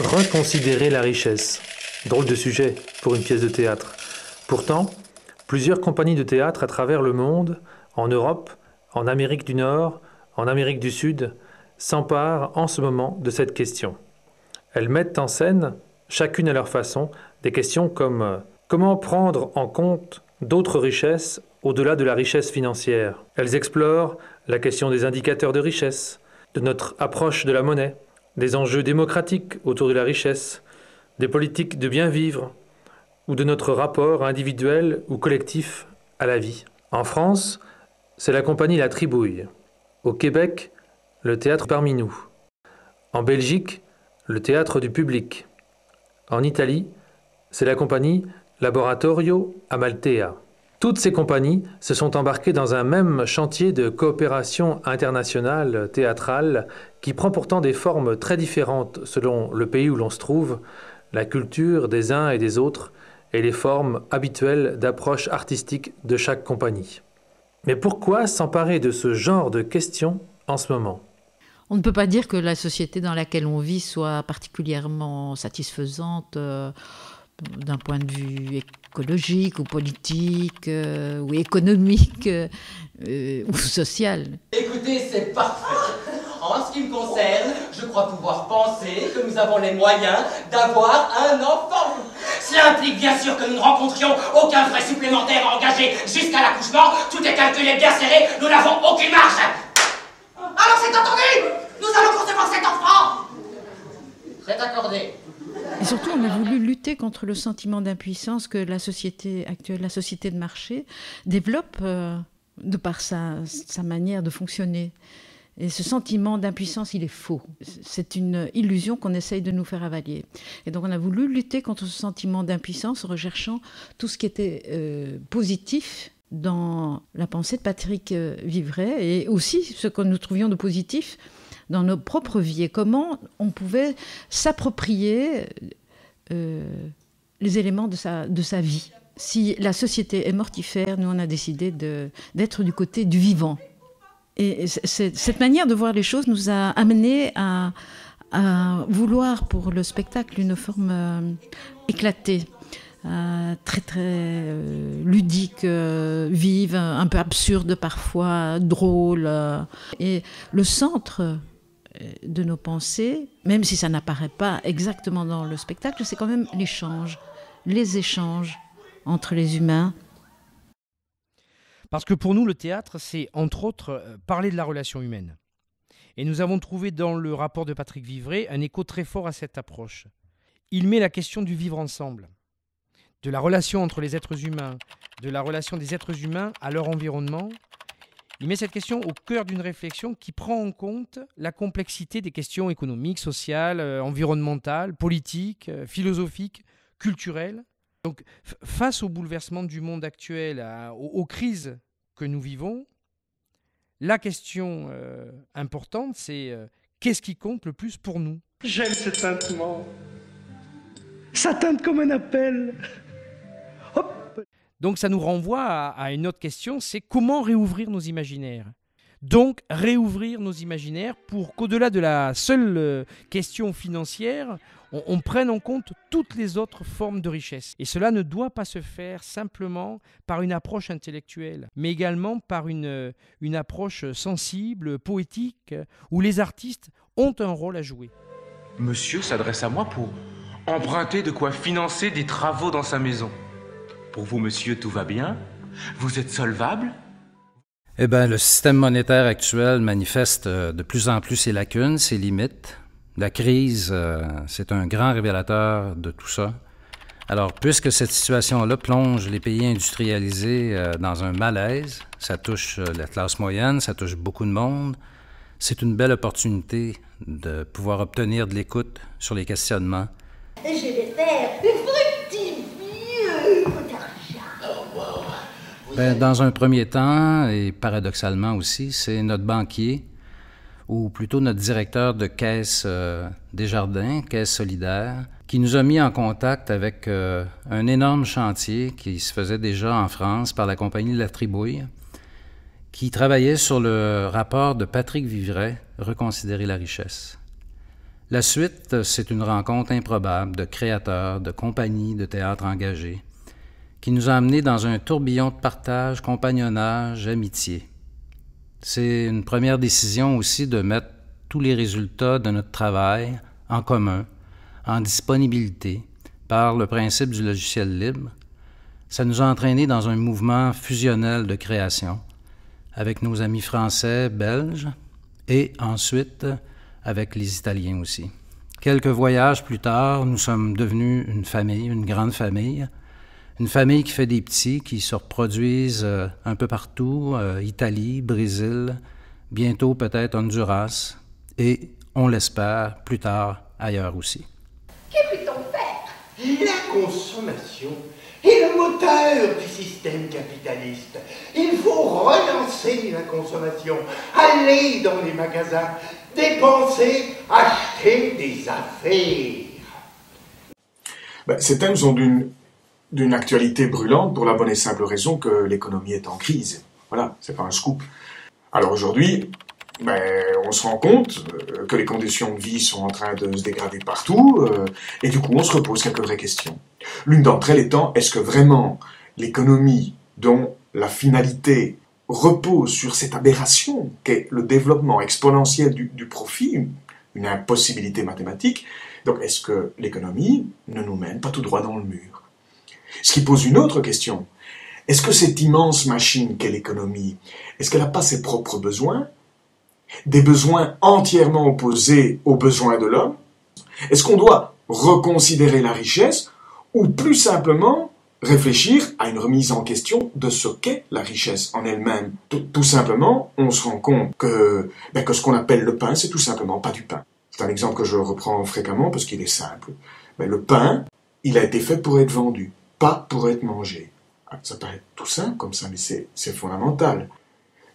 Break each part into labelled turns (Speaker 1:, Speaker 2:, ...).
Speaker 1: Reconsidérer la richesse. Drôle de sujet pour une pièce de théâtre. Pourtant, plusieurs compagnies de théâtre à travers le monde, en Europe, en Amérique du Nord, en Amérique du Sud, s'emparent en ce moment de cette question. Elles mettent en scène, chacune à leur façon, des questions comme comment prendre en compte d'autres richesses au-delà de la richesse financière. Elles explorent la question des indicateurs de richesse, de notre approche de la monnaie, des enjeux démocratiques autour de la richesse, des politiques de bien vivre ou de notre rapport individuel ou collectif à la vie. En France, c'est la compagnie La Tribouille. Au Québec, le théâtre Parmi nous. En Belgique, le théâtre du public. En Italie, c'est la compagnie Laboratorio Amaltea. Toutes ces compagnies se sont embarquées dans un même chantier de coopération internationale théâtrale qui prend pourtant des formes très différentes selon le pays où l'on se trouve, la culture des uns et des autres et les formes habituelles d'approche artistique de chaque compagnie. Mais pourquoi s'emparer de ce genre de questions en ce moment ?
Speaker 2: On ne peut pas dire que la société dans laquelle on vit soit particulièrement satisfaisante d'un point de vue écologique ou politique ou économique ou social.
Speaker 3: Écoutez, c'est parfait. En ce qui me concerne, je crois pouvoir penser que nous avons les moyens d'avoir un enfant. Cela implique bien sûr que nous ne rencontrions aucun frais supplémentaire à engager jusqu'à l'accouchement. Tout est calculé bien serré, nous n'avons aucune marge. Alors c'est entendu. Nous allons concevoir cet enfant. C'est accordé.
Speaker 2: Et surtout, on a voulu lutter contre le sentiment d'impuissance que la société actuelle, la société de marché, développe de par sa manière de fonctionner. Et ce sentiment d'impuissance, il est faux. C'est une illusion qu'on essaye de nous faire avaler. Et donc on a voulu lutter contre ce sentiment d'impuissance en recherchant tout ce qui était positif dans la pensée de Patrick Vivray et aussi ce que nous trouvions de positif dans nos propres vies et comment on pouvait s'approprier les éléments de sa vie. Si la société est mortifère, nous on a décidé d'être du côté du vivant. Et cette manière de voir les choses nous a amenés à vouloir pour le spectacle une forme éclatée, très très ludique, vive, un peu absurde parfois, drôle. Et le centre de nos pensées, même si ça n'apparaît pas exactement dans le spectacle, c'est quand même l'échange, les échanges entre les humains.
Speaker 4: Parce que pour nous, le théâtre, c'est entre autres parler de la relation humaine. Et nous avons trouvé dans le rapport de Patrick Vivray un écho très fort à cette approche. Il met la question du vivre ensemble, de la relation entre les êtres humains, de la relation des êtres humains à leur environnement. Il met cette question au cœur d'une réflexion qui prend en compte la complexité des questions économiques, sociales, environnementales, politiques, philosophiques, culturelles. Donc, face au bouleversement du monde actuel, aux crises que nous vivons, la question importante, c'est qu'est-ce qui compte le plus pour nous ?
Speaker 5: J'aime ce tintement. Ça teinte comme un appel. Hop.
Speaker 4: Donc, ça nous renvoie à une autre question, c'est comment réouvrir nos imaginaires ? Donc, réouvrir nos imaginaires pour qu'au-delà de la seule question financière, on prenne en compte toutes les autres formes de richesse. Et cela ne doit pas se faire simplement par une approche intellectuelle, mais également par une approche sensible, poétique, où les artistes ont un rôle à jouer.
Speaker 6: Monsieur s'adresse à moi pour emprunter de quoi financer des travaux dans sa maison. Pour vous, monsieur, tout va bien ? Vous êtes solvable ?
Speaker 7: Eh bien, le système monétaire actuel manifeste de plus en plus ses lacunes, ses limites. La crise, c'est un grand révélateur de tout ça. Alors, puisque cette situation-là plonge les pays industrialisés dans un malaise, ça touche la classe moyenne, ça touche beaucoup de monde, c'est une belle opportunité de pouvoir obtenir de l'écoute sur les questionnements.
Speaker 8: Je vais faire fructifieux d'argent.
Speaker 7: Ben, dans un premier temps, et paradoxalement aussi, c'est notre banquier, ou plutôt notre directeur de caisse Desjardins, caisse solidaire, qui nous a mis en contact avec un énorme chantier qui se faisait déjà en France par la compagnie La Tribouille, qui travaillait sur le rapport de Patrick Vivray, Reconsidérer la richesse. La suite, c'est une rencontre improbable de créateurs, de compagnies de théâtre engagées, qui nous a amenés dans un tourbillon de partage, compagnonnage, amitié. C'est une première décision aussi de mettre tous les résultats de notre travail en commun, en disponibilité, par le principe du logiciel libre. Ça nous a entraînés dans un mouvement fusionnel de création, avec nos amis français, belges, et ensuite avec les Italiens aussi. Quelques voyages plus tard, nous sommes devenus une famille, une grande famille, une famille qui fait des petits, qui se reproduisent un peu partout, Italie, Brésil, bientôt peut-être Honduras, et on l'espère plus tard ailleurs aussi.
Speaker 8: Que peut-on faire?
Speaker 5: La consommation est le moteur du système capitaliste. Il faut relancer la consommation, aller dans les magasins, dépenser, acheter des affaires.
Speaker 9: Ces thèmes sont d'une actualité brûlante pour la bonne et simple raison que l'économie est en crise. Voilà, c'est pas un scoop. Alors aujourd'hui, on se rend compte que les conditions de vie sont en train de se dégrader partout, et du coup on se repose quelques vraies questions. L'une d'entre elles étant, est-ce que vraiment l'économie dont la finalité repose sur cette aberration qu'est le développement exponentiel du profit, une impossibilité mathématique, donc est-ce que l'économie ne nous mène pas tout droit dans le mur? Ce qui pose une autre question. Est-ce que cette immense machine qu'est l'économie, est-ce qu'elle n'a pas ses propres besoins? Des besoins entièrement opposés aux besoins de l'homme? Est-ce qu'on doit reconsidérer la richesse ou plus simplement réfléchir à une remise en question de ce qu'est la richesse en elle-même? Tout simplement, on se rend compte que ce qu'on appelle le pain, c'est tout simplement pas du pain. C'est un exemple que je reprends fréquemment parce qu'il est simple. Le pain, il a été fait pour être vendu, pas pour être mangé. Ça paraît tout simple comme ça, mais c'est fondamental.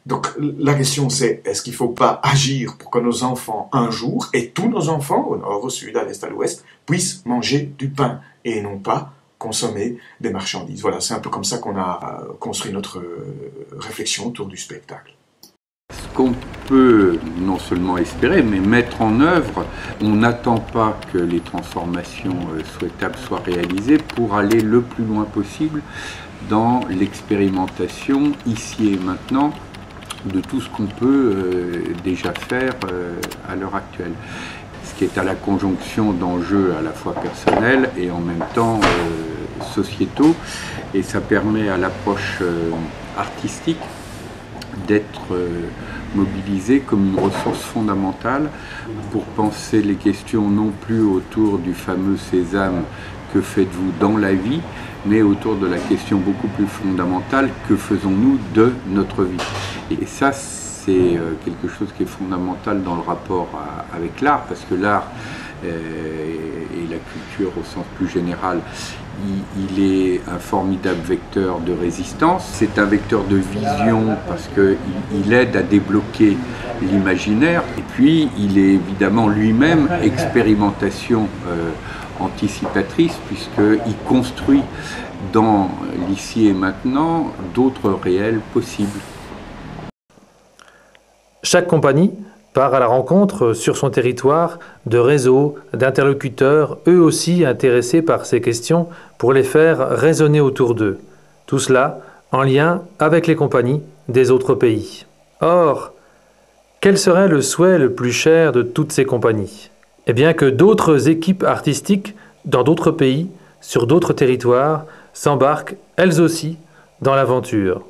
Speaker 9: Donc la question c'est, est-ce qu'il ne faut pas agir pour que nos enfants un jour, et tous nos enfants, au nord, au sud, à l'est, à l'ouest, puissent manger du pain et non pas consommer des marchandises? Voilà, c'est un peu comme ça qu'on a construit notre réflexion autour du spectacle.
Speaker 10: Ce qu'on peut non seulement espérer, mais mettre en œuvre, on n'attend pas que les transformations souhaitables soient réalisées pour aller le plus loin possible dans l'expérimentation, ici et maintenant, de tout ce qu'on peut déjà faire à l'heure actuelle. Ce qui est à la conjonction d'enjeux à la fois personnels et en même temps sociétaux, et ça permet à l'approche artistique d'être mobilisé comme une ressource fondamentale pour penser les questions non plus autour du fameux sésame, que faites-vous dans la vie, mais autour de la question beaucoup plus fondamentale, que faisons-nous de notre vie? Et ça, c'est quelque chose qui est fondamental dans le rapport avec l'art, parce que l'art et la culture au sens plus général, il est un formidable vecteur de résistance, c'est un vecteur de vision parce qu'il aide à débloquer l'imaginaire, et puis il est évidemment lui-même expérimentation anticipatrice, puisqu'il construit dans l'ici et maintenant d'autres réels possibles.
Speaker 1: Chaque compagnie part à la rencontre sur son territoire de réseaux, d'interlocuteurs, eux aussi intéressés par ces questions, pour les faire résonner autour d'eux. Tout cela en lien avec les compagnies des autres pays. Or, quel serait le souhait le plus cher de toutes ces compagnies? Eh bien que d'autres équipes artistiques dans d'autres pays, sur d'autres territoires, s'embarquent elles aussi dans l'aventure.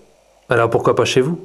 Speaker 1: Alors pourquoi pas chez vous ?